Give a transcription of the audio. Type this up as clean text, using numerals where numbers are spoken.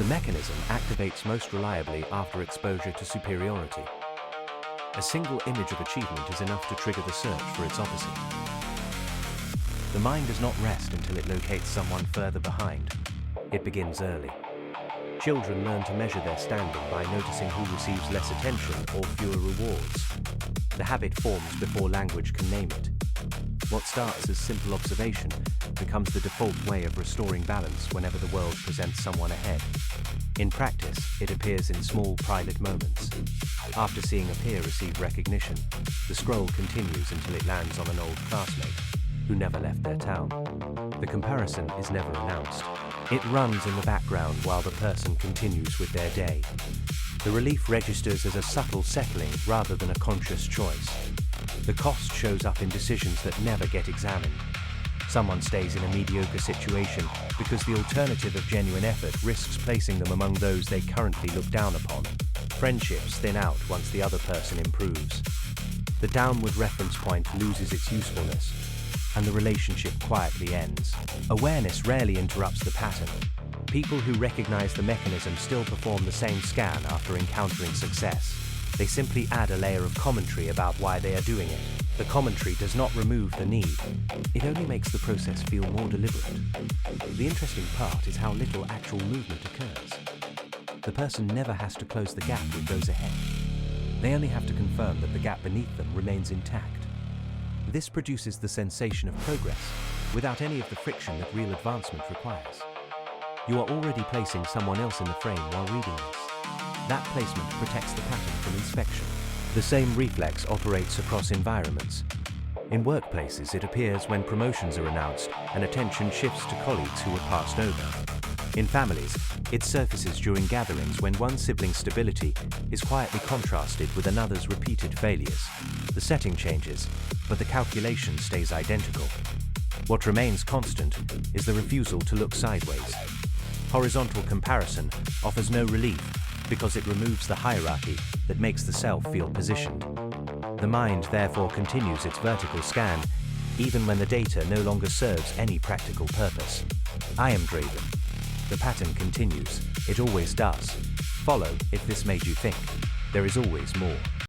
The mechanism activates most reliably after exposure to superiority. A single image of achievement is enough to trigger the search for its opposite. The mind does not rest until it locates someone further behind. It begins early. Children learn to measure their standing by noticing who receives less attention or fewer rewards. The habit forms before language can name it. What starts as simple observation becomes the default way of restoring balance whenever the world presents someone ahead. In practice, it appears in small private moments. After seeing a peer receive recognition, the scroll continues until it lands on an old classmate who never left their town. The comparison is never announced. It runs in the background while the person continues with their day. The relief registers as a subtle settling rather than a conscious choice. The cost shows up in decisions that never get examined. Someone stays in a mediocre situation because the alternative of genuine effort risks placing them among those they currently look down upon. Friendships thin out once the other person improves. The downward reference point loses its usefulness, and the relationship quietly ends. Awareness rarely interrupts the pattern. People who recognize the mechanism still perform the same scan after encountering success. They simply add a layer of commentary about why they are doing it. The commentary does not remove the need. It only makes the process feel more deliberate. The interesting part is how little actual movement occurs. The person never has to close the gap with those ahead. They only have to confirm that the gap beneath them remains intact. This produces the sensation of progress without any of the friction that real advancement requires. You are already placing someone else in the frame while reading this. That placement protects the pattern from inspection. The same reflex operates across environments. In workplaces, it appears when promotions are announced and attention shifts to colleagues who were passed over. In families, it surfaces during gatherings when one sibling's stability is quietly contrasted with another's repeated failures. The setting changes, but the calculation stays identical. What remains constant is the refusal to look sideways. Horizontal comparison offers no relief because it removes the hierarchy that makes the self feel positioned. The mind therefore continues its vertical scan, even when the data no longer serves any practical purpose. I am draven. The pattern continues. It always does. Follow if this made you think. There is always more.